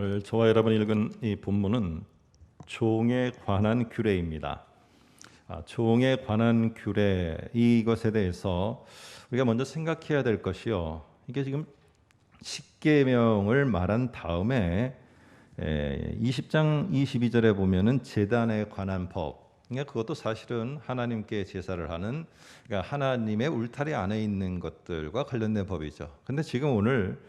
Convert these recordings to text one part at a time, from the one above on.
오늘 저와 여러분이 읽은 이 본문은 종에 관한 규례입니다. 종에 관한 규례 이것에 대해서 우리가 먼저 생각해야 될 것이요. 이게 지금 십계명을 말한 다음에 20장 22절에 보면은 제단에 관한 법. 그러니까 그것도 사실은 하나님께 제사를 하는, 그러니까 하나님의 울타리 안에 있는 것들과 관련된 법이죠. 근데 지금 오늘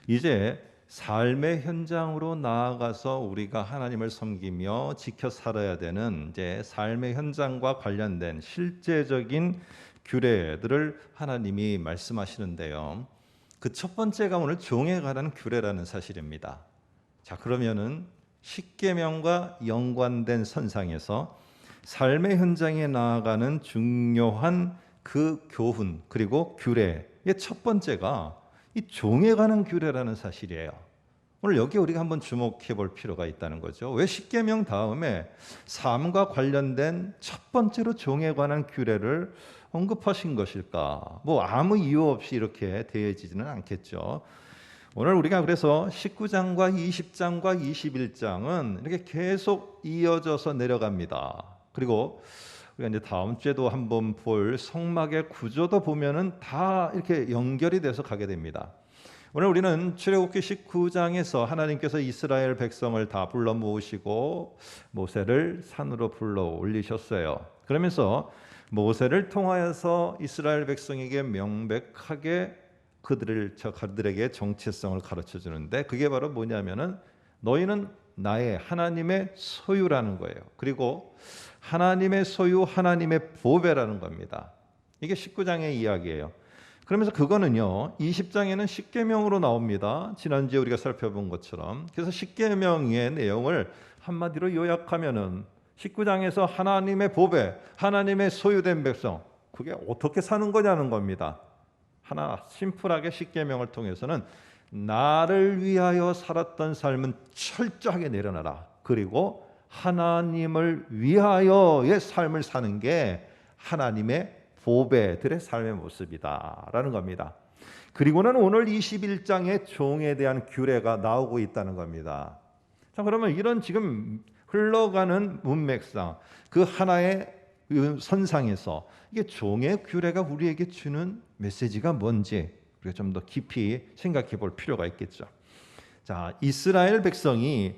이제 삶의 현장으로 나아가서 우리가 하나님을 섬기며 지켜 살아야 되는 이제 삶의 현장과 관련된 실제적인 규례들을 하나님이 말씀하시는데요. 그 첫 번째가 오늘 종에 관한 규례라는 사실입니다. 자, 그러면은 십계명과 연관된 선상에서 삶의 현장에 나아가는 중요한 그 교훈 그리고 규례의 첫 번째가 이 종에 관한 규례라는 사실이에요. 오늘 여기 우리가 한번 주목해 볼 필요가 있다는 거죠. 왜 십계명 다음에 삶과 관련된 첫 번째로 종에 관한 규례를 언급하신 것일까? 뭐 아무 이유 없이 이렇게 되어지지는 않겠죠. 오늘 우리가 그래서 19장과 20장과 21장은 이렇게 계속 이어져서 내려갑니다. 그리고 우리가 이제 다음 주에도 한번 볼 성막의 구조도 보면은 다 이렇게 연결이 돼서 가게 됩니다. 오늘 우리는 출애굽기 19장에서 하나님께서 이스라엘 백성을 다 불러 모으시고 모세를 산으로 불러 올리셨어요. 그러면서 모세를 통하여서 이스라엘 백성에게 명백하게 그들에게 정체성을 가르쳐 주는데, 그게 바로 뭐냐면은 너희는 나의 하나님의 소유라는 거예요. 그리고 하나님의 소유, 하나님의 보배라는 겁니다. 이게 19장의 이야기예요. 그러면서 그거는요 20장에는 십계명으로 나옵니다. 지난주에 우리가 살펴본 것처럼. 그래서 십계명의 내용을 한마디로 요약하면은 19장에서 하나님의 보배, 하나님의 소유된 백성, 그게 어떻게 사는 거냐는 겁니다. 하나 심플하게 십계명을 통해서는 나를 위하여 살았던 삶은 철저하게 내려놔라. 그리고 하나님을 위하여의 삶을 사는 게 하나님의 보배들의 삶의 모습이다라는 겁니다. 그리고는 오늘 21장의 종에 대한 규례가 나오고 있다는 겁니다. 자, 그러면 이런 지금 흘러가는 문맥상 그 하나의 선상에서 이게 종의 규례가 우리에게 주는 메시지가 뭔지 우리가 좀 더 깊이 생각해 볼 필요가 있겠죠. 자, 이스라엘 백성이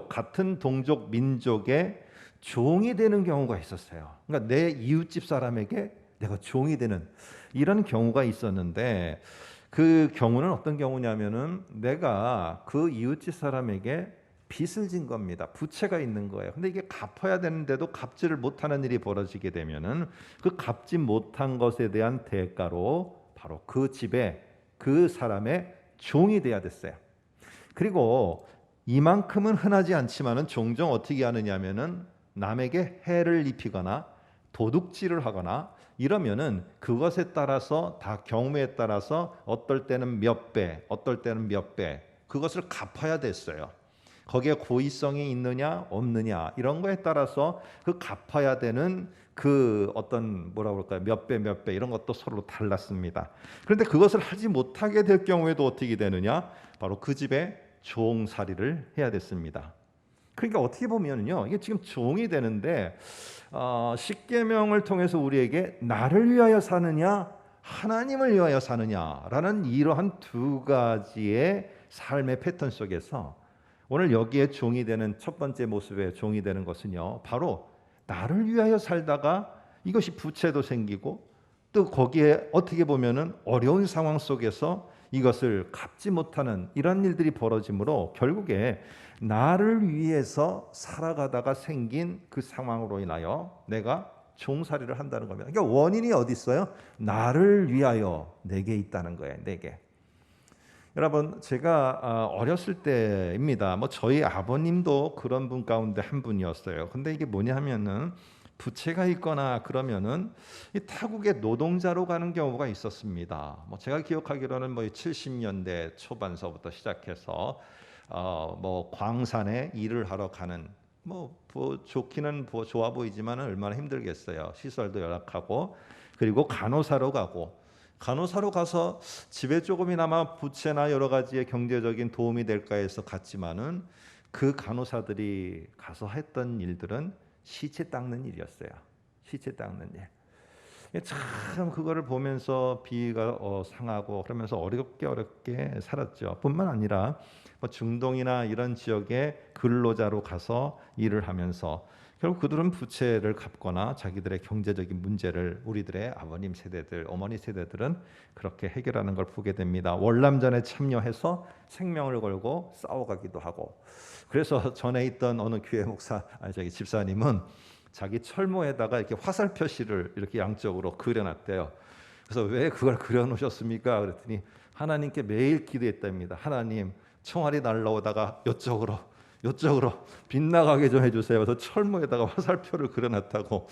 같은 동족 민족의 종이 되는 경우가 있었어요. 그러니까 내 이웃집 사람에게 내가 종이 되는 이런 경우가 있었는데, 그 경우는 어떤 경우냐면은 내가 그 이웃집 사람에게 빚을 진 겁니다. 부채가 있는 거예요. 근데 이게 갚아야 되는데도 갚지를 못하는 일이 벌어지게 되면은 그 갚지 못한 것에 대한 대가로 바로 그 집에 그 사람의 종이 돼야 됐어요. 그리고 이만큼은 흔하지 않지만은 종종 어떻게 하느냐면은 남에게 해를 입히거나 도둑질을 하거나 이러면은 그것에 따라서 다 경우에 따라서 어떨 때는 몇 배, 어떨 때는 몇 배 그것을 갚아야 됐어요. 거기에 고의성이 있느냐 없느냐 이런 거에 따라서 그 갚아야 되는 그 어떤 뭐라 그럴까요? 몇 배 이런 것도 서로 달랐습니다. 그런데 그것을 하지 못하게 될 경우에도 어떻게 되느냐? 바로 그 집에 종살이를 해야 됐습니다. 그러니까 어떻게 보면요, 이게 지금 종이 되는데 십계명을 통해서 우리에게 나를 위하여 사느냐, 하나님을 위하여 사느냐라는 이러한 두 가지의 삶의 패턴 속에서 오늘 여기에 종이 되는 첫 번째 모습의 종이 되는 것은요, 바로 나를 위하여 살다가 이것이 부채도 생기고 또 거기에 어떻게 보면은 어려운 상황 속에서 이것을 갚지 못하는 이런 일들이 벌어지므로 결국에 나를 위해서 살아가다가 생긴 그 상황으로 인하여 내가 종살이를 한다는 겁니다. 그러니까 원인이 어디 있어요? 나를 위하여 내게 있다는 거예요. 내게. 여러분, 제가 어렸을 때입니다. 뭐 저희 아버님도 그런 분 가운데 한 분이었어요. 근데 이게 뭐냐 하면은 부채가 있거나 그러면은 이 타국의 노동자로 가는 경우가 있었습니다. 뭐 제가 기억하기로는 뭐 70년대 초반서부터 시작해서 뭐 광산에 일을 하러 가는, 뭐 좋기는 좋아 보이지만 얼마나 힘들겠어요. 시설도 열악하고, 그리고 간호사로 가고, 간호사로 가서 집에 조금이나마 부채나 여러 가지의 경제적인 도움이 될까 해서 갔지만은 그 간호사들이 가서 했던 일들은 시체 닦는 일이었어요. 시체 닦는 일. 참 그거를 보면서 비위가 상하고 그러면서 어렵게 살았죠. 뿐만 아니라 뭐 중동이나 이런 지역에 근로자로 가서 일을 하면서 결국 그들은 부채를 갚거나 자기들의 경제적인 문제를 우리들의 아버님 세대들, 어머니 세대들은 그렇게 해결하는 걸 보게 됩니다. 월남전에 참여해서 생명을 걸고 싸워가기도 하고. 그래서 전에 있던 어느 교회 집사님은 자기 철모에다가 이렇게 화살 표시를 이렇게 양쪽으로 그려놨대요. 그래서 왜 그걸 그려놓으셨습니까? 그랬더니 하나님께 매일 기도했답니다. 하나님, 총알이 날라오다가 이쪽으로 빗나가게 좀 해주세요. 그래서 철모에다가 화살표를 그려놨다고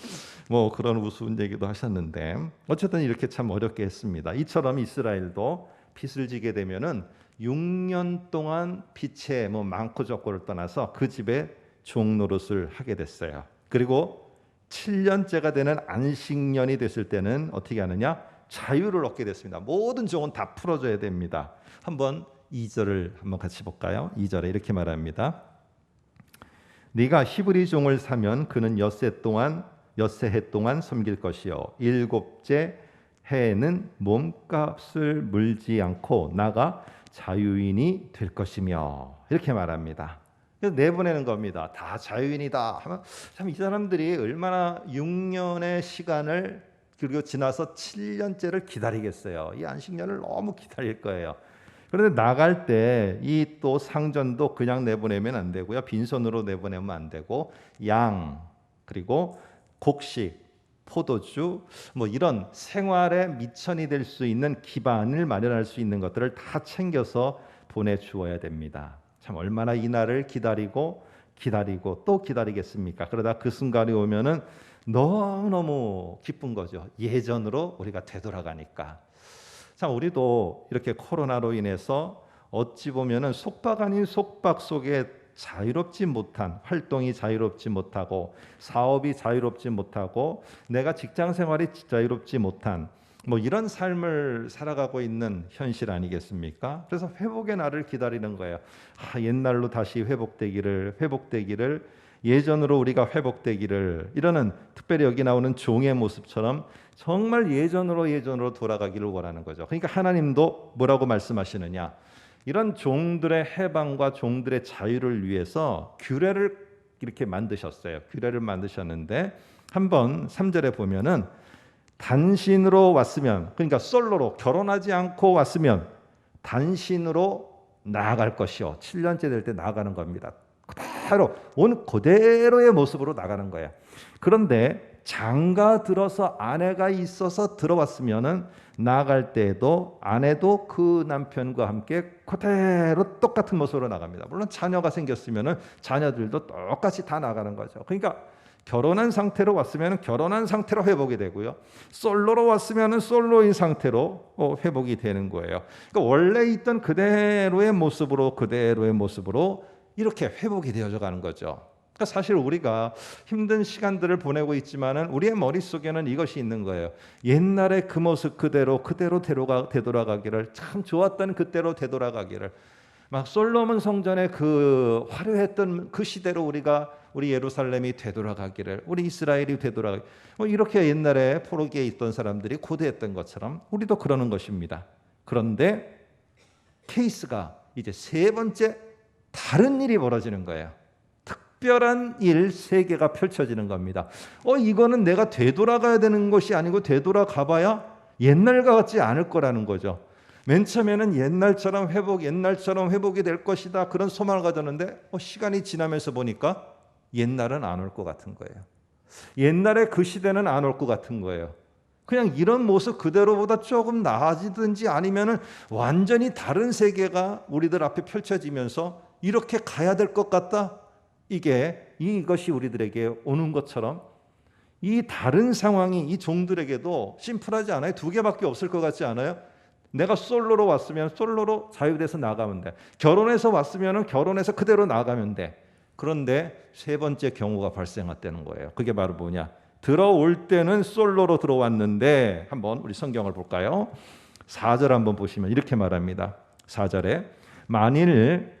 뭐 그런 우스운 얘기도 하셨는데, 어쨌든 이렇게 참 어렵게 했습니다. 이처럼 이스라엘도 빚을 지게 되면은 6년 동안 빚에 뭐 많고 적고를 떠나서 그 집에 종 노릇을 하게 됐어요. 그리고 7년째가 되는 안식년이 됐을 때는 어떻게 하느냐? 자유를 얻게 됐습니다. 모든 종은 다 풀어줘야 됩니다. 한번 2절을 한번 같이 볼까요? 2절에 이렇게 말합니다. 네가 히브리 종을 사면 그는 엿새 해 동안 섬길 것이요 7째 해에는 몸값을 물지 않고 나가 자유인이 될 것이며, 이렇게 말합니다. 그래서 내보내는 겁니다. 다 자유인이다 하면 참 이 사람들이 얼마나 6년의 시간을 그리고 지나서 7년째를 기다리겠어요. 이 안식년을 너무 기다릴 거예요. 그런데 나갈 때 이 또 상전도 그냥 내보내면 안 되고요. 빈손으로 내보내면 안 되고 양, 그리고 곡식, 포도주, 뭐 이런 생활의 미천이 될 수 있는 기반을 마련할 수 있는 것들을 다 챙겨서 보내주어야 됩니다. 참 얼마나 이 날을 기다리고 또 기다리겠습니까? 그러다 그 순간이 오면은 너무너무 기쁜 거죠. 예전으로 우리가 되돌아가니까. 참 우리도 이렇게 코로나로 인해서 어찌 보면은 속박 아닌 속박 속에 자유롭지 못한, 활동이 자유롭지 못하고 사업이 자유롭지 못하고 내가 직장 생활이 자유롭지 못한 뭐 이런 삶을 살아가고 있는 현실 아니겠습니까? 그래서 회복의 날을 기다리는 거예요. 옛날로 다시 회복되기를 예전으로 우리가 회복되기를, 이러는 특별히 여기 나오는 종의 모습처럼 정말 예전으로 돌아가기를 원하는 거죠. 그러니까 하나님도 뭐라고 말씀하시느냐? 이런 종들의 해방과 종들의 자유를 위해서 규례를 이렇게 만드셨어요. 규례를 만드셨는데 한번 3절에 보면은 단신으로 왔으면, 그러니까 솔로로 결혼하지 않고 왔으면 단신으로 나아갈 것이요. 7년째 될 때 나아가는 겁니다. 그대로의 모습으로 나가는 거예요. 그런데 장가 들어서 아내가 있어서 들어왔으면은 나갈 때에도 아내도 그 남편과 함께 그대로 똑같은 모습으로 나갑니다. 물론 자녀가 생겼으면은 자녀들도 똑같이 다 나가는 거죠. 그러니까 결혼한 상태로 왔으면 결혼한 상태로 회복이 되고요. 솔로로 왔으면 솔로인 상태로 회복이 되는 거예요. 그러니까 원래 있던 그대로의 모습으로 이렇게 회복이 되어져 가는 거죠. 그러니까 사실 우리가 힘든 시간들을 보내고 있지만은 우리의 머릿속에는 이것이 있는 거예요. 옛날에 그 모습 그대로 되돌아가기를, 참 좋았던 그때로 되돌아가기를, 막 솔로몬 성전의 그 화려했던 그 시대로 우리 예루살렘이 되돌아가기를, 우리 이스라엘이 되돌아가기, 이렇게 옛날에 포로기에 있던 사람들이 고대했던 것처럼 우리도 그러는 것입니다. 그런데 케이스가 이제 세 번째 다른 일이 벌어지는 거예요. 특별한 일 세 개가 펼쳐지는 겁니다. 이거는 내가 되돌아가야 되는 것이 아니고 되돌아가봐야 옛날과 같지 않을 거라는 거죠. 맨 처음에는 옛날처럼 회복이 될 것이다, 그런 소망을 가졌는데 시간이 지나면서 보니까 옛날은 안 올 것 같은 거예요. 옛날에 그 시대는 안 올 것 같은 거예요. 그냥 이런 모습 그대로보다 조금 나아지든지 아니면은 완전히 다른 세계가 우리들 앞에 펼쳐지면서 이렇게 가야 될 것 같다. 이것이 우리들에게 오는 것처럼 이 다른 상황이 이 종들에게도 심플하지 않아요? 두 개밖에 없을 것 같지 않아요? 내가 솔로로 왔으면 솔로로 자유돼서 나가면 돼. 결혼해서 왔으면 결혼해서 그대로 나가면 돼. 그런데 세 번째 경우가 발생했다는 거예요. 그게 바로 뭐냐? 들어올 때는 솔로로 들어왔는데, 한번 우리 성경을 볼까요? 4절 한번 보시면 이렇게 말합니다. 4절에 만일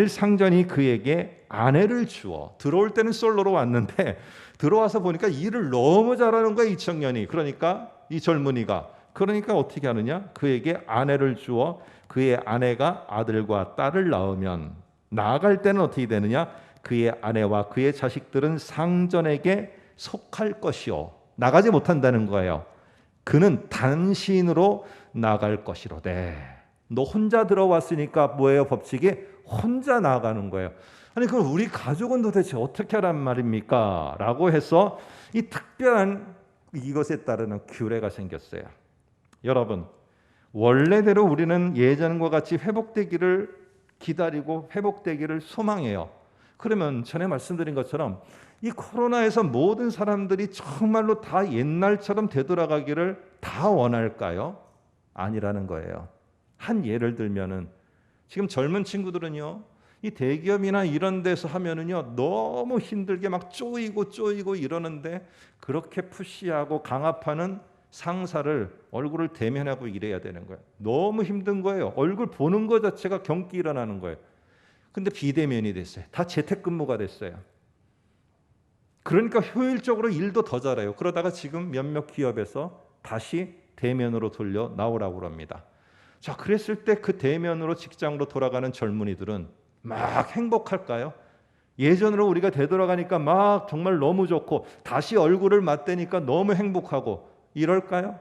상전이 그에게 아내를 주어, 들어올 때는 솔로로 왔는데 들어와서 보니까 일을 너무 잘하는 거야, 이 청년이. 그러니까 이 젊은이가. 그러니까 어떻게 하느냐? 그에게 아내를 주어 그의 아내가 아들과 딸을 낳으면, 나아갈 때는 어떻게 되느냐? 그의 아내와 그의 자식들은 상전에게 속할 것이요, 나가지 못한다는 거예요. 그는 단신으로 나갈 것이로되. 너 혼자 들어왔으니까 뭐예요? 법칙이 혼자 나가는 거예요. 아니 그럼 우리 가족은 도대체 어떻게 하란 말입니까? 라고 해서 이 특별한 이것에 따르는 규례가 생겼어요. 여러분, 원래대로 우리는 예전과 같이 회복되기를 기다리고 회복되기를 소망해요. 그러면 전에 말씀드린 것처럼 이 코로나에서 모든 사람들이 정말로 다 옛날처럼 되돌아가기를 다 원할까요? 아니라는 거예요. 한 예를 들면은 지금 젊은 친구들은요, 이 대기업이나 이런 데서 하면은요 너무 힘들게 막 쪼이고 이러는데, 그렇게 푸시하고 강압하는 상사를 얼굴을 대면하고 일해야 되는 거예요. 너무 힘든 거예요. 얼굴 보는 것 자체가 경기 일어나는 거예요. 근데 비대면이 됐어요. 다 재택근무가 됐어요. 그러니까 효율적으로 일도 더 잘해요. 그러다가 지금 몇몇 기업에서 다시 대면으로 돌려 나오라고 합니다. 자, 그랬을 때 그 대면으로 직장으로 돌아가는 젊은이들은 막 행복할까요? 예전으로 우리가 되돌아가니까 막 정말 너무 좋고 다시 얼굴을 맞대니까 너무 행복하고 이럴까요?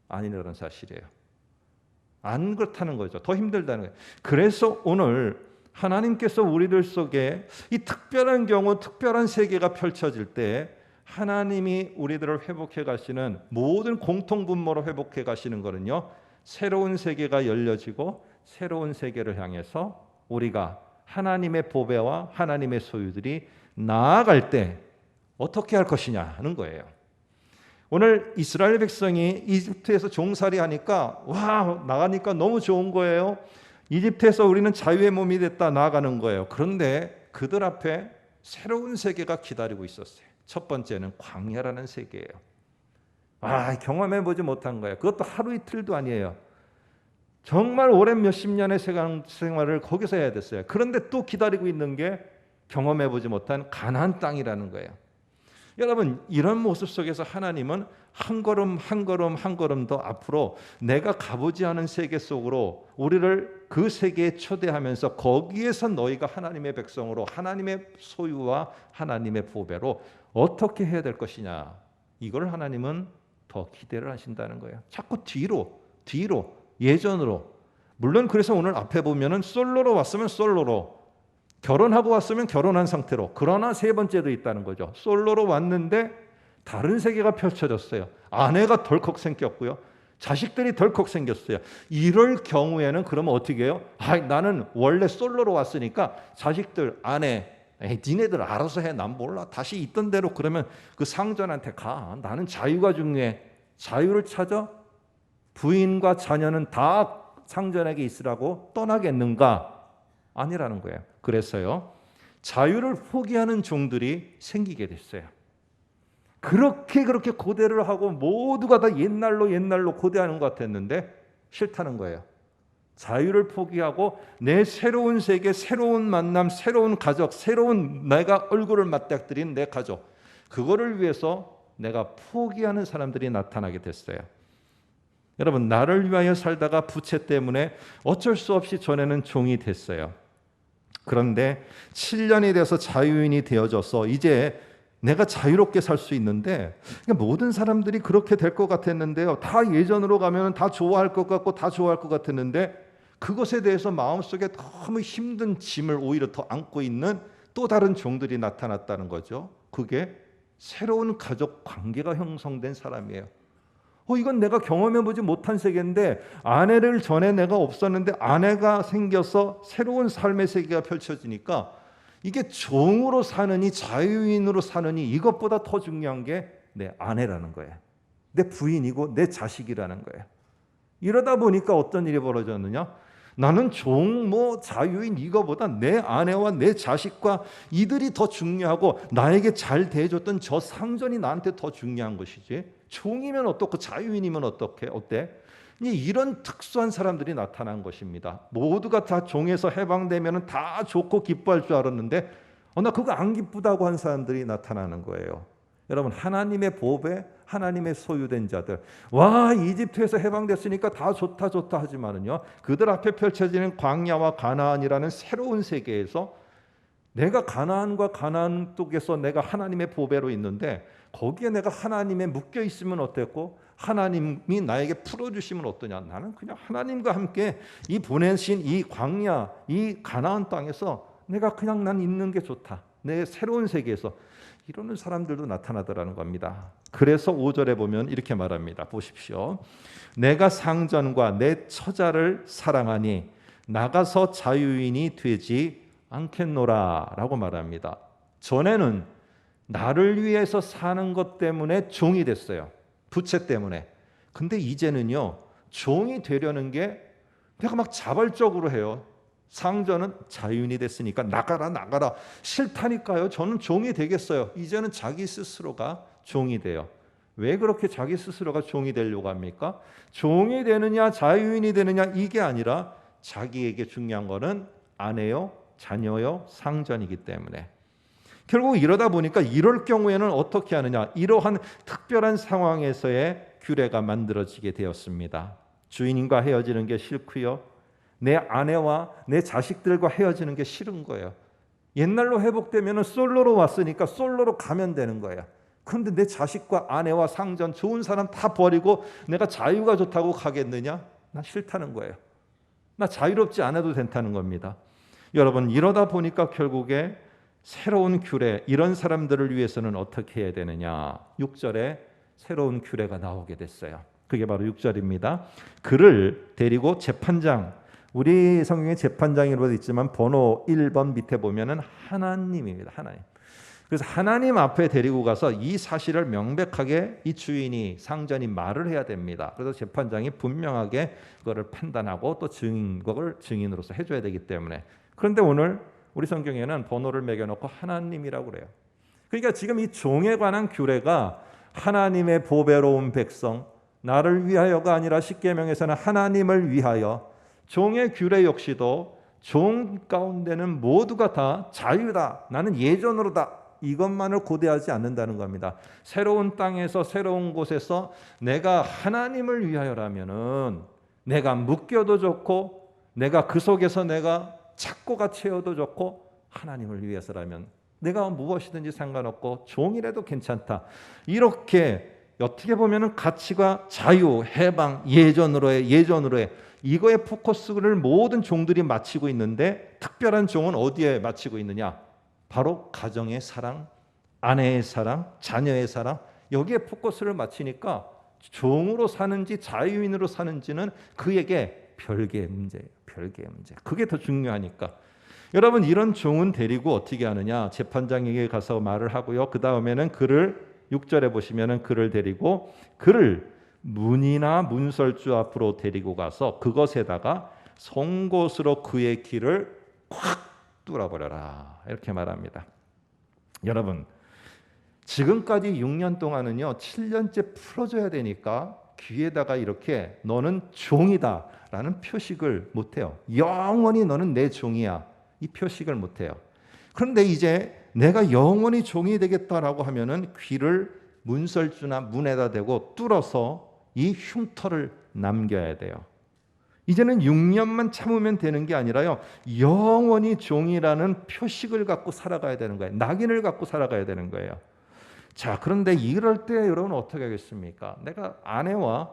아니라는 사실이에요. 안 그렇다는 거죠. 더 힘들다는 거예요. 그래서 오늘 하나님께서 우리들 속에 이 특별한 경우, 특별한 세계가 펼쳐질 때 하나님이 우리들을 회복해 가시는, 모든 공통분모로 회복해 가시는 거는요, 새로운 세계가 열려지고 새로운 세계를 향해서 우리가 하나님의 보배와 하나님의 소유들이 나아갈 때 어떻게 할 것이냐 하는 거예요. 오늘 이스라엘 백성이 이집트에서 종살이 하니까 와, 나가니까 너무 좋은 거예요. 이집트에서 우리는 자유의 몸이 됐다 나아가는 거예요. 그런데 그들 앞에 새로운 세계가 기다리고 있었어요. 첫 번째는 광야라는 세계예요. 경험해보지 못한 거예요. 그것도 하루 이틀도 아니에요. 정말 오랜 몇십 년의 생활을 거기서 해야 됐어요. 그런데 또 기다리고 있는 게 경험해보지 못한 가나안 땅이라는 거예요. 여러분, 이런 모습 속에서 하나님은 한 걸음 더 앞으로 내가 가보지 않은 세계 속으로 우리를 그 세계에 초대하면서 거기에서 너희가 하나님의 백성으로, 하나님의 소유와 하나님의 보배로 어떻게 해야 될 것이냐, 이걸 하나님은 더 기대를 하신다는 거예요. 자꾸 뒤로 예전으로. 물론 그래서 오늘 앞에 보면은 솔로로 왔으면 솔로로, 결혼하고 왔으면 결혼한 상태로. 그러나 세 번째도 있다는 거죠. 솔로로 왔는데 다른 세계가 펼쳐졌어요. 아내가 덜컥 생겼고요, 자식들이 덜컥 생겼어요. 이럴 경우에는 그러면 어떻게 해요? 나는 원래 솔로로 왔으니까 자식들, 아내, 니네들 알아서 해, 난 몰라, 다시 있던 대로. 그러면 그 상전한테 가. 나는 자유가 중요해. 자유를 찾아? 부인과 자녀는 다 상전에게 있으라고 떠나겠는가? 아니라는 거예요. 그래서요, 자유를 포기하는 종들이 생기게 됐어요. 그렇게 고대를 하고 모두가 다 옛날로 고대하는 것 같았는데 싫다는 거예요. 자유를 포기하고 내 새로운 세계, 새로운 만남, 새로운 가족, 새로운 내가 얼굴을 맞닥뜨린 내 가족, 그거를 위해서 내가 포기하는 사람들이 나타나게 됐어요. 여러분, 나를 위하여 살다가 부채 때문에 어쩔 수 없이 전에는 종이 됐어요. 그런데 7년이 돼서 자유인이 되어져서 이제 내가 자유롭게 살 수 있는데, 모든 사람들이 그렇게 될 것 같았는데요, 다 예전으로 가면 다 좋아할 것 같고 다 좋아할 것 같았는데 그것에 대해서 마음속에 너무 힘든 짐을 오히려 더 안고 있는 또 다른 종들이 나타났다는 거죠. 그게 새로운 가족 관계가 형성된 사람이에요. 이건 내가 경험해보지 못한 세계인데, 아내를 전에 내가 없었는데 아내가 생겨서 새로운 삶의 세계가 펼쳐지니까 이게 종으로 사느니 자유인으로 사느니 이것보다 더 중요한 게 내 아내라는 거예요. 내 부인이고 내 자식이라는 거예요. 이러다 보니까 어떤 일이 벌어졌느냐? 나는 종, 자유인 이거보다 내 아내와 내 자식과 이들이 더 중요하고 나에게 잘 대해줬던 저 상전이 나한테 더 중요한 것이지, 종이면 어떻고 자유인이면 어때? 이런 특수한 사람들이 나타난 것입니다. 모두가 다 종에서 해방되면 다 좋고 기뻐할 줄 알았는데 나 그거 안 기쁘다고 한 사람들이 나타나는 거예요. 여러분, 하나님의 보배, 하나님의 소유된 자들, 와, 이집트에서 해방됐으니까 다 좋다 좋다 하지만은요, 그들 앞에 펼쳐지는 광야와 가나안이라는 새로운 세계에서 내가 가나안과 가나안 쪽에서 내가 하나님의 보배로 있는데 거기에 내가 하나님에 묶여 있으면 어땠고 하나님이 나에게 풀어주시면 어떠냐. 나는 그냥 하나님과 함께 이 보내신 이 광야, 이 가나안 땅에서 내가 그냥 난 있는 게 좋다. 내 새로운 세계에서 이러는 사람들도 나타나더라는 겁니다. 그래서 5절에 보면 이렇게 말합니다. 보십시오. 내가 상전과 내 처자를 사랑하니 나가서 자유인이 되지 않겠노라 라고 말합니다. 전에는 나를 위해서 사는 것 때문에 종이 됐어요. 부채 때문에. 근데 이제는요, 종이 되려는 게 내가 막 자발적으로 해요. 상전은 자유인이 됐으니까 나가라 싫다니까요. 저는 종이 되겠어요. 이제는 자기 스스로가 종이 돼요. 왜 그렇게 자기 스스로가 종이 되려고 합니까? 종이 되느냐 자유인이 되느냐 이게 아니라 자기에게 중요한 거는 아내요, 자녀요, 상전이기 때문에. 결국 이러다 보니까 이럴 경우에는 어떻게 하느냐, 이러한 특별한 상황에서의 규례가 만들어지게 되었습니다. 주인과 헤어지는 게 싫고요, 내 아내와 내 자식들과 헤어지는 게 싫은 거예요. 옛날로 회복되면 솔로로 왔으니까 솔로로 가면 되는 거예요. 그런데 내 자식과 아내와 상전 좋은 사람 다 버리고 내가 자유가 좋다고 가겠느냐? 나 싫다는 거예요. 나 자유롭지 않아도 된다는 겁니다. 여러분, 이러다 보니까 결국에 새로운 규례, 이런 사람들을 위해서는 어떻게 해야 되느냐? 6절에 새로운 규례가 나오게 됐어요. 그게 바로 6절입니다. 그를 데리고 재판장, 우리 성경에 재판장이라고 있지만 번호 1번 밑에 보면은 하나님입니다. 하나님. 그래서 하나님 앞에 데리고 가서 이 사실을 명백하게 이 주인이, 상전이 말을 해야 됩니다. 그래서 재판장이 분명하게 그거를 판단하고 또 증거를 증인으로서 해줘야 되기 때문에. 그런데 오늘 우리 성경에는 번호를 매겨놓고 하나님이라고 그래요. 그러니까 지금 이 종에 관한 규례가 하나님의 보배로운 백성, 나를 위하여가 아니라 십계명에서는 하나님을 위하여, 종의 규례 역시도 종 가운데는 모두가 다 자유다, 나는 예전으로다, 이것만을 고대하지 않는다는 겁니다. 새로운 땅에서 새로운 곳에서 내가 하나님을 위하여라면은 내가 묶여도 좋고 내가 그 속에서 내가 착고가 채워도 좋고 하나님을 위해서라면 내가 무엇이든지 상관없고 종이라도 괜찮다. 이렇게 어떻게 보면은 가치가 자유, 해방, 예전으로의 이거에 포커스를 모든 종들이 맞추고 있는데 특별한 종은 어디에 맞추고 있느냐? 바로 가정의 사랑, 아내의 사랑, 자녀의 사랑, 여기에 포커스를 맞추니까 종으로 사는지 자유인으로 사는지는 그에게 별개의 문제예요. 별개의 문제. 그게 더 중요하니까. 여러분, 이런 종은 데리고 어떻게 하느냐? 재판장에게 가서 말을 하고요. 그 다음에는 그를 6절에 보시면은 그를 데리고 그를 문이나 문설주 앞으로 데리고 가서 그것에다가 송곳으로 그의 길을 콱 뚫어버려라, 이렇게 말합니다. 여러분, 지금까지 6년 동안은요 7년째 풀어줘야 되니까 귀에다가 이렇게 너는 종이다 라는 표식을 못해요. 영원히 너는 내 종이야, 이 표식을 못해요. 그런데 이제 내가 영원히 종이 되겠다라고 하면은 귀를 문설주나 문에다 대고 뚫어서 이 흉터를 남겨야 돼요. 이제는 6년만 참으면 되는 게 아니라요, 영원히 종이라는 표식을 갖고 살아가야 되는 거예요. 낙인을 갖고 살아가야 되는 거예요. 자, 그런데 이럴 때 여러분 어떻게 하겠습니까? 내가 아내와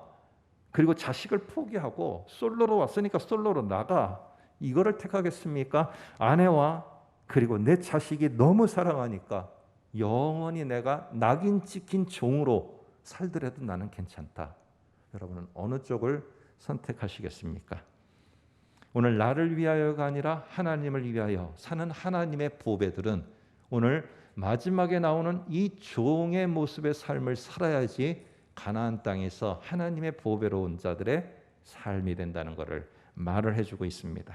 그리고 자식을 포기하고 솔로로 왔으니까 솔로로 나가, 이거를 택하겠습니까? 아내와 그리고 내 자식이 너무 사랑하니까 영원히 내가 낙인 찍힌 종으로 살더라도 나는 괜찮다. 여러분은 어느 쪽을 선택하시겠습니까? 오늘 나를 위하여가 아니라 하나님을 위하여 사는 하나님의 보배들은 오늘 마지막에 나오는 이 종의 모습의 삶을 살아야지 가나안 땅에서 하나님의 보배로운 자들의 삶이 된다는 것을 말을 해주고 있습니다.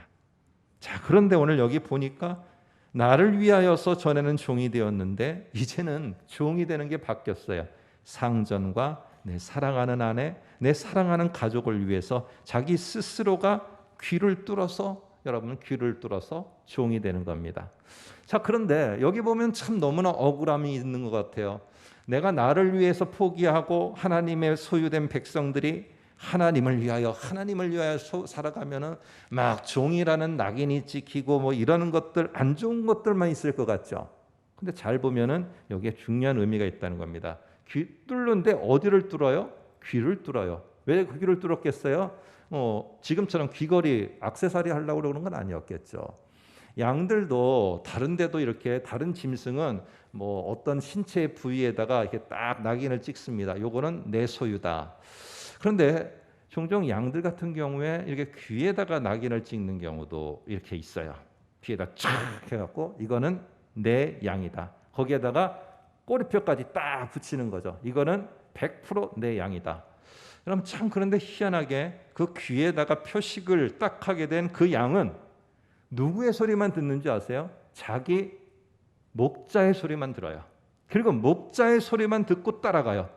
자, 그런데 오늘 여기 보니까 나를 위하여서 전에는 종이 되었는데 이제는 종이 되는 게 바뀌었어요. 상전과 내 사랑하는 아내, 내 사랑하는 가족을 위해서 자기 스스로가 귀를 뚫어서, 여러분 귀를 뚫어서 종이 되는 겁니다. 자, 그런데 여기 보면 참 너무나 억울함이 있는 것 같아요. 내가 나를 위해서 포기하고 하나님의 소유된 백성들이 하나님을 위하여 살아가면은 막 종이라는 낙인이 찍히고 뭐 이러는 것들, 안 좋은 것들만 있을 것 같죠. 근데 잘 보면은 여기에 중요한 의미가 있다는 겁니다. 귀 뚫는데 어디를 뚫어요? 귀를 뚫어요. 왜 그 귀를 뚫었겠어요? 지금처럼 귀걸이, 액세서리 하려고 그러는 건 아니었겠죠. 양들도 다른 데도 이렇게 다른 짐승은 뭐 어떤 신체 부위에다가 이렇게 딱 낙인을 찍습니다. 요거는 내 소유다. 그런데 종종 양들 같은 경우에 이렇게 귀에다가 낙인을 찍는 경우도 이렇게 있어요. 귀에다 쫙 해갖고 이거는 내 양이다. 거기에다가 꼬리표까지 딱 붙이는 거죠. 이거는 100% 내 양이다. 그럼 참 그런데 희한하게 그 귀에다가 표식을 딱 하게 된 그 양은 누구의 소리만 듣는지 아세요? 자기 목자의 소리만 들어요. 그리고 목자의 소리만 듣고 따라가요.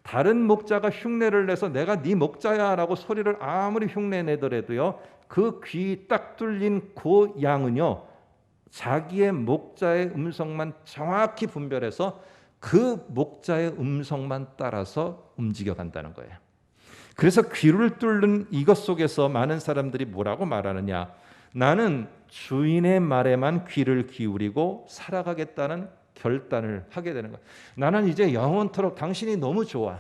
다른 목자가 흉내를 내서 내가 네 목자야 라고 소리를 아무리 흉내내더라도요, 그 귀 딱 뚫린 그 양은요, 자기의 목자의 음성만 정확히 분별해서 그 목자의 음성만 따라서 움직여 간다는 거예요. 그래서 귀를 뚫는 이것 속에서 많은 사람들이 뭐라고 말하느냐? 나는 주인의 말에만 귀를 기울이고 살아가겠다는 결단을 하게 되는 거예요. 나는 이제 영원토록 당신이 너무 좋아.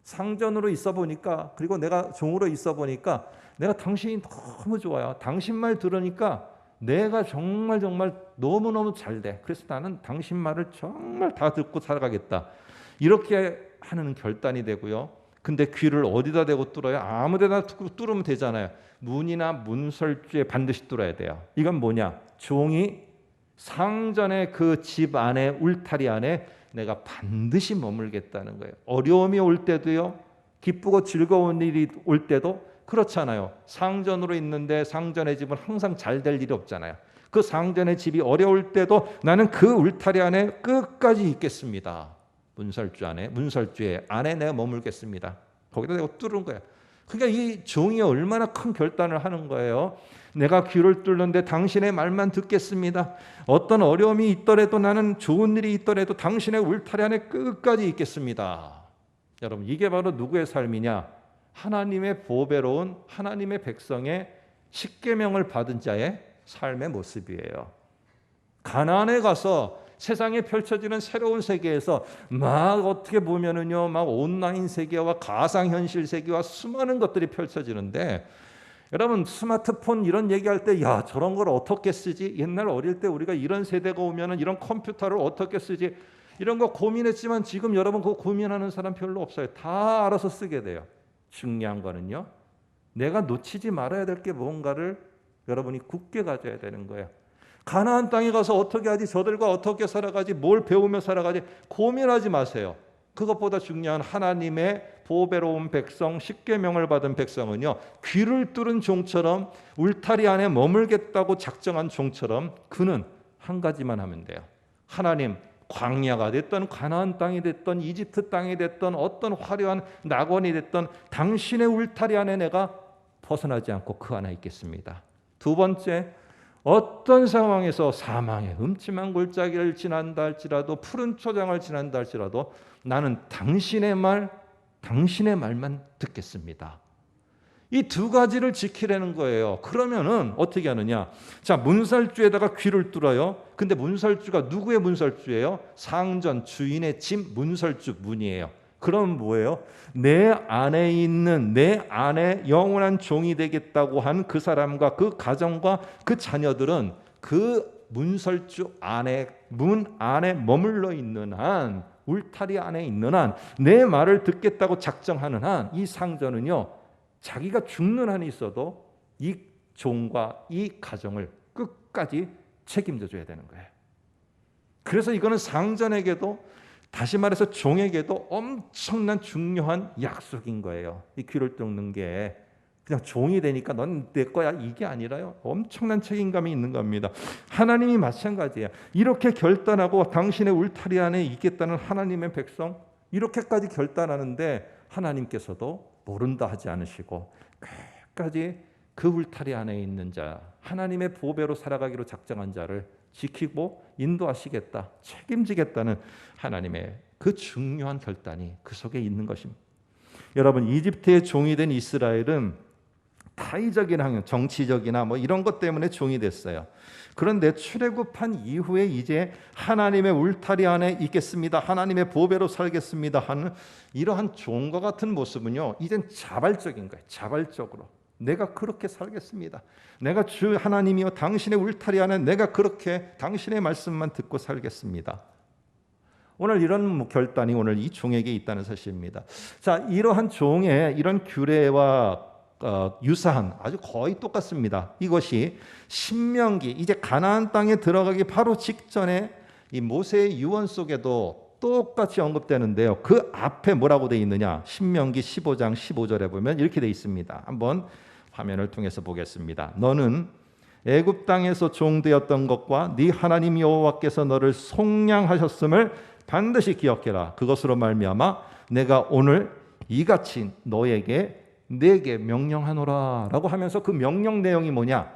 상전으로 있어 보니까, 그리고 내가 종으로 있어 보니까 내가 당신이 너무 좋아요. 당신 말 들으니까 내가 정말 너무너무 잘 돼. 그래서 나는 당신 말을 정말 다 듣고 살아가겠다. 이렇게 하는 결단이 되고요. 근데 귀를 어디다 대고 뚫어요? 아무 데나 뚫으면 되잖아요. 문이나 문설주에 반드시 뚫어야 돼요. 이건 뭐냐? 종이 상전의 그 집 안에, 울타리 안에 내가 반드시 머물겠다는 거예요. 어려움이 올 때도요, 기쁘고 즐거운 일이 올 때도 그렇잖아요. 상전으로 있는데 상전의 집은 항상 잘 될 일이 없잖아요. 그 상전의 집이 어려울 때도 나는 그 울타리 안에 끝까지 있겠습니다. 문설주의 안에 내가 머물겠습니다. 거기다 내가 뚫은 거야. 그러니까 이 종이 얼마나 큰 결단을 하는 거예요. 내가 귀를 뚫는데 당신의 말만 듣겠습니다. 어떤 어려움이 있더라도, 나는 좋은 일이 있더라도 당신의 울타리 안에 끝까지 있겠습니다. 여러분, 이게 바로 누구의 삶이냐? 하나님의 보배로운 하나님의 백성의 십계명을 받은 자의 삶의 모습이에요. 가나안에 가서 세상에 펼쳐지는 새로운 세계에서 막 어떻게 보면은요, 막 온라인 세계와 가상현실 세계와 수많은 것들이 펼쳐지는데, 여러분 스마트폰 이런 얘기할 때, 야 저런 걸 어떻게 쓰지? 옛날 어릴 때 우리가 이런 세대가 오면은 이런 컴퓨터를 어떻게 쓰지? 이런 거 고민했지만 지금 여러분 그거 고민하는 사람 별로 없어요. 다 알아서 쓰게 돼요. 중요한 거는요, 내가 놓치지 말아야 될 게 뭔가를 여러분이 굳게 가져야 되는 거예요. 가나안 땅에 가서 어떻게 하지? 저들과 어떻게 살아가지? 뭘 배우며 살아가지? 고민하지 마세요. 그것보다 중요한 하나님의 보배로운 백성, 십계명을 받은 백성은요, 귀를 뚫은 종처럼, 울타리 안에 머물겠다고 작정한 종처럼 그는 한 가지만 하면 돼요. 하나님, 광야가 됐던 가나안 땅이 됐던 이집트 땅이 됐던 어떤 화려한 낙원이 됐던 당신의 울타리 안에 내가 벗어나지 않고 그 안에 있겠습니다. 두 번째, 어떤 상황에서 사망의 음침한 골짜기를 지난다 할지라도, 푸른 초장을 지난다 할지라도 나는 당신의 말만 듣겠습니다. 이 두 가지를 지키려는 거예요. 그러면은 어떻게 하느냐? 자, 문설주에다가 귀를 뚫어요. 근데 문설주가 누구의 문설주예요? 상전, 주인의 집 문설주, 문이에요. 그럼 뭐예요? 내 안에 있는, 내 안에 영원한 종이 되겠다고 한 그 사람과 그 가정과 그 자녀들은 그 문설주 안에, 문 안에 머물러 있는 한, 울타리 안에 있는 한, 내 말을 듣겠다고 작정하는 한, 이 상전은요, 자기가 죽는 한이 있어도 이 종과 이 가정을 끝까지 책임져 줘야 되는 거예요. 그래서 이거는 상전에게도, 다시 말해서 종에게도 엄청난 중요한 약속인 거예요. 이 귀를 뚫는 게 그냥 종이 되니까 넌 내 거야 이게 아니라요, 엄청난 책임감이 있는 겁니다. 하나님이 마찬가지예요. 이렇게 결단하고 당신의 울타리 안에 있겠다는 하나님의 백성, 이렇게까지 결단하는데 하나님께서도 모른다 하지 않으시고 끝까지 그 울타리 안에 있는 자, 하나님의 보배로 살아가기로 작정한 자를 지키고 인도하시겠다, 책임지겠다는 하나님의 그 중요한 결단이 그 속에 있는 것입니다. 여러분, 이집트의 종이 된 이스라엘은 타의적인 항영, 정치적이나 뭐 이런 것 때문에 종이 됐어요. 그런데 출애굽한 이후에 이제 하나님의 울타리 안에 있겠습니다, 하나님의 보배로 살겠습니다 하는 이러한 종과 같은 모습은요, 이젠 자발적인 거예요. 자발적으로 내가 그렇게 살겠습니다. 내가 주 하나님이요 당신의 울타리 안에 내가 그렇게 당신의 말씀만 듣고 살겠습니다. 오늘 이런 결단이 오늘 이 종에게 있다는 사실입니다. 자, 이러한 종의 이런 규례와 유사한, 아주 거의 똑같습니다. 이것이 신명기, 이제 가나안 땅에 들어가기 바로 직전에 이 모세의 유언 속에도 똑같이 언급되는데요. 그 앞에 뭐라고 되어 있느냐? 신명기 15장 15절에 보면 이렇게 되어 있습니다. 한번 화면을 통해서 보겠습니다. 너는 애굽 땅에서 종되었던 것과 네 하나님 여호와께서 너를 속량하셨음을 반드시 기억해라. 그것으로 말미암아 내가 오늘 이같이 내게 명령하노라 라고 하면서 그 명령 내용이 뭐냐?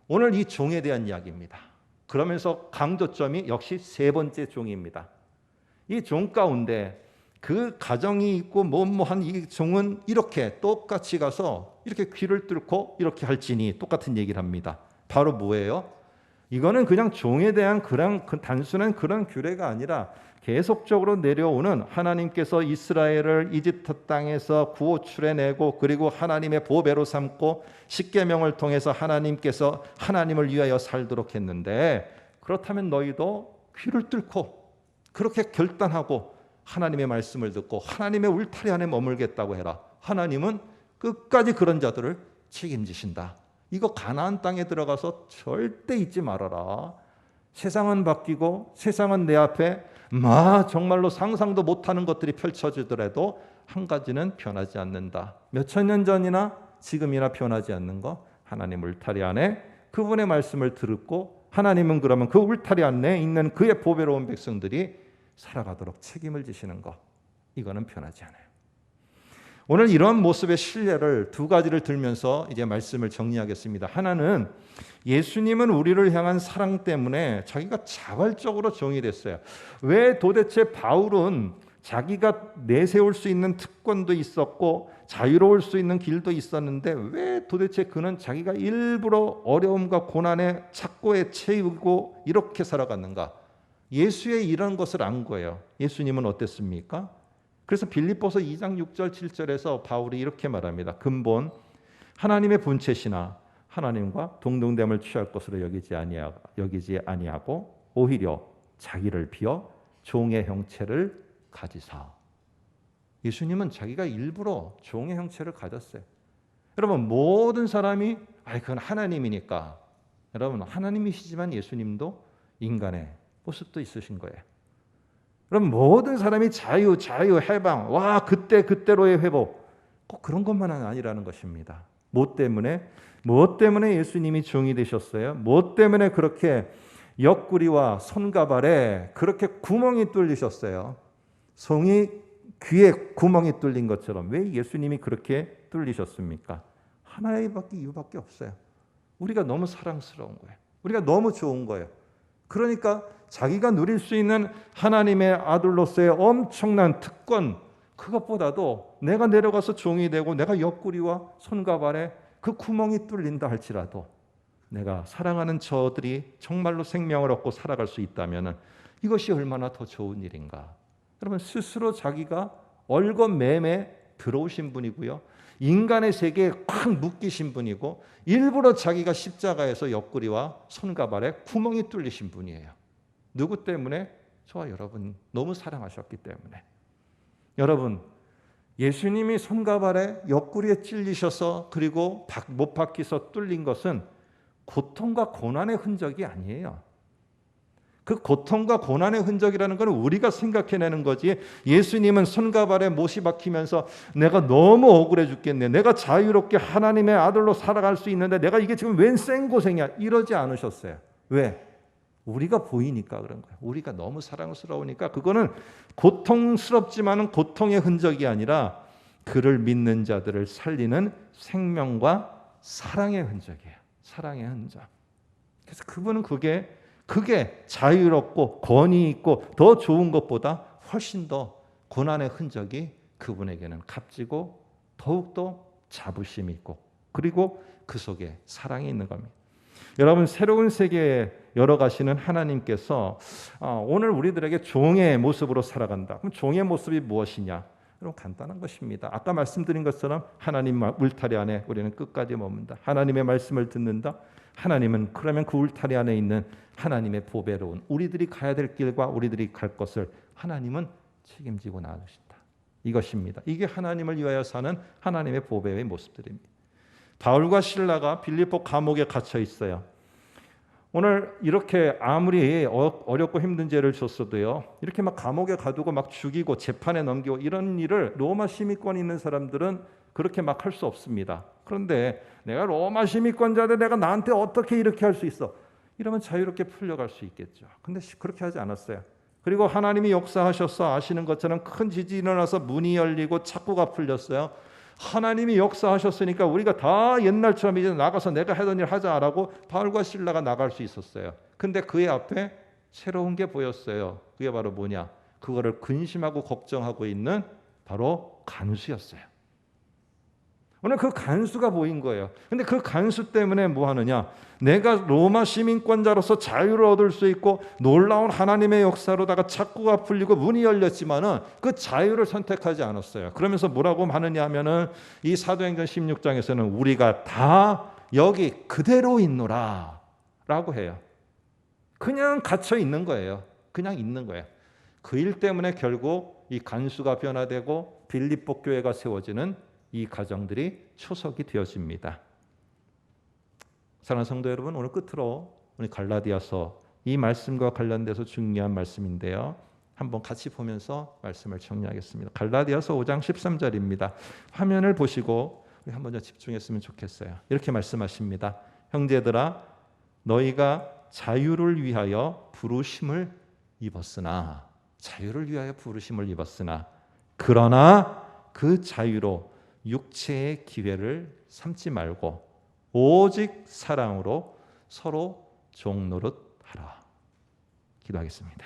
오늘 이 종에 대한 이야기입니다. 그러면서 강조점이 역시 세 번째 종입니다. 이 종 가운데 그 가정이 있고 뭐뭐한 이 종은 이렇게 똑같이 가서 이렇게 귀를 뚫고 이렇게 할지니 똑같은 얘기를 합니다. 바로 뭐예요? 이거는 그냥 종에 대한 그런 단순한 그런 규례가 아니라 계속적으로 내려오는 하나님께서 이스라엘을 이집트 땅에서 구호 출해내고 그리고 하나님의 보배로 삼고 십계명을 통해서 하나님께서 하나님을 위하여 살도록 했는데, 그렇다면 너희도 귀를 뚫고 그렇게 결단하고 하나님의 말씀을 듣고 하나님의 울타리 안에 머물겠다고 해라. 하나님은 끝까지 그런 자들을 책임지신다. 이거 가나안 땅에 들어가서 절대 잊지 말아라. 세상은 바뀌고 세상은 내 앞에 정말로 상상도 못하는 것들이 펼쳐지더라도 한 가지는 변하지 않는다. 몇천 년 전이나 지금이나 변하지 않는 거, 하나님 울타리 안에 그분의 말씀을 듣고 하나님은 그러면 그 울타리 안에 있는 그의 보배로운 백성들이 살아가도록 책임을 지시는 것, 이거는 변하지 않아요. 오늘 이런 모습의 신뢰를 두 가지를 들면서 이제 말씀을 정리하겠습니다. 하나는 예수님은 우리를 향한 사랑 때문에 자기가 자발적으로 종이 됐어요. 왜 도대체 바울은 자기가 내세울 수 있는 특권도 있었고 자유로울 수 있는 길도 있었는데 왜 도대체 그는 자기가 일부러 어려움과 고난의 착고에 채우고 이렇게 살아갔는가? 예수의 이런 것을 안 거예요. 예수님은 어땠습니까? 그래서 빌립보서 2장 6절 7절에서 바울이 이렇게 말합니다. 근본 하나님의 본체시나 하나님과 동등됨을 취할 것으로 여기지 아니하고 오히려 자기를 비어 종의 형체를 가지사. 예수님은 자기가 일부러 종의 형체를 가졌어요. 여러분, 모든 사람이 그건 하나님이니까. 여러분, 하나님이시지만 예수님도 인간의 모습도 있으신 거예요. 그럼 모든 사람이 자유, 해방, 그때로의 회복, 꼭 그런 것만은 아니라는 것입니다. 무엇 때문에 예수님이 종이 되셨어요? 무엇 때문에 그렇게 옆구리와 손과 발에 그렇게 구멍이 뚫리셨어요? 송이 귀에 구멍이 뚫린 것처럼 왜 예수님이 그렇게 뚫리셨습니까? 하나의 이유밖에 없어요. 우리가 너무 사랑스러운 거예요. 우리가 너무 좋은 거예요. 그러니까 자기가 누릴 수 있는 하나님의 아들로서의 엄청난 특권, 그것보다도 내가 내려가서 종이 되고 내가 옆구리와 손과 발에 그 구멍이 뚫린다 할지라도 내가 사랑하는 저들이 정말로 생명을 얻고 살아갈 수 있다면 이것이 얼마나 더 좋은 일인가. 여러분, 스스로 자기가 얼건매매 들어오신 분이고요, 인간의 세계에 꽉 묶이신 분이고 일부러 자기가 십자가에서 옆구리와 손과 발에 구멍이 뚫리신 분이에요. 누구 때문에? 저와 여러분 너무 사랑하셨기 때문에. 여러분, 예수님이 손과 발에 옆구리에 찔리셔서 그리고 못 박혀서 뚫린 것은 고통과 고난의 흔적이 아니에요. 그 고통과 고난의 흔적이라는 건 우리가 생각해내는 거지, 예수님은 손과 발에 못이 박히면서 내가 너무 억울해 죽겠네, 내가 자유롭게 하나님의 아들로 살아갈 수 있는데 내가 이게 지금 웬 생고생이야, 이러지 않으셨어요. 왜? 우리가 보이니까 그런 거예요. 우리가 너무 사랑스러우니까. 그거는 고통스럽지만은 고통의 흔적이 아니라 그를 믿는 자들을 살리는 생명과 사랑의 흔적이에요. 사랑의 흔적. 그래서 그분은 그게 자유롭고 권위 있고 더 좋은 것보다 훨씬 더 고난의 흔적이 그분에게는 값지고 더욱더 자부심이 있고 그리고 그 속에 사랑이 있는 겁니다. 여러분, 새로운 세계에 열어가시는 하나님께서 오늘 우리들에게 종의 모습으로 살아간다. 그럼 종의 모습이 무엇이냐? 여러분, 간단한 것입니다. 아까 말씀드린 것처럼 하나님 울타리 안에 우리는 끝까지 머문다. 하나님의 말씀을 듣는다. 하나님은 그러면 그 울타리 안에 있는 하나님의 보배로 온 우리들이 가야 될 길과 우리들이 갈 것을 하나님은 책임지고 나누신다. 이것입니다. 이게 하나님을 위하여 사는 하나님의 보배의 모습들입니다. 바울과 실라가 빌립보 감옥에 갇혀 있어요. 오늘 이렇게 아무리 어렵고 힘든 죄를 줬어도요, 이렇게 막 감옥에 가두고 막 죽이고 재판에 넘기고 이런 일을 로마 시민권이 있는 사람들은 그렇게 막 할 수 없습니다. 그런데 내가 로마 시민권자인데 내가 나한테 어떻게 이렇게 할 수 있어? 이러면 자유롭게 풀려갈 수 있겠죠. 근데 그렇게 하지 않았어요. 그리고 하나님이 역사하셔서 아시는 것처럼 큰 지진이 일어나서 문이 열리고 착고가 풀렸어요. 하나님이 역사하셨으니까 우리가 다 옛날처럼 이제 나가서 내가 하던 일 하자라고 바울과 실라가 나갈 수 있었어요. 근데 그의 앞에 새로운 게 보였어요. 그게 바로 뭐냐? 그거를 근심하고 걱정하고 있는 바로 간수였어요. 오늘 그 간수가 보인 거예요. 근데 그 간수 때문에 뭐 하느냐? 내가 로마 시민권자로서 자유를 얻을 수 있고 놀라운 하나님의 역사로다가 착고가 풀리고 문이 열렸지만은 그 자유를 선택하지 않았어요. 그러면서 뭐라고 하느냐 하면은 이 사도행전 16장에서는 우리가 다 여기 그대로 있노라 라고 해요. 그냥 갇혀 있는 거예요. 그냥 있는 거예요. 그 일 때문에 결국 이 간수가 변화되고 빌립보 교회가 세워지는 이 가정들이 초석이 되어집니다. 사랑하는 성도 여러분, 오늘 끝으로 우리 갈라디아서 이 말씀과 관련돼서 중요한 말씀인데요. 한번 같이 보면서 말씀을 정리하겠습니다. 갈라디아서 5장 13절입니다. 화면을 보시고 우리 한번 더 집중했으면 좋겠어요. 이렇게 말씀하십니다. 형제들아, 너희가 자유를 위하여 부르심을 입었으나, 자유를 위하여 부르심을 입었으나, 그러나 그 자유로 육체의 기회를 삼지 말고 오직 사랑으로 서로 종노릇하라. 기도하겠습니다.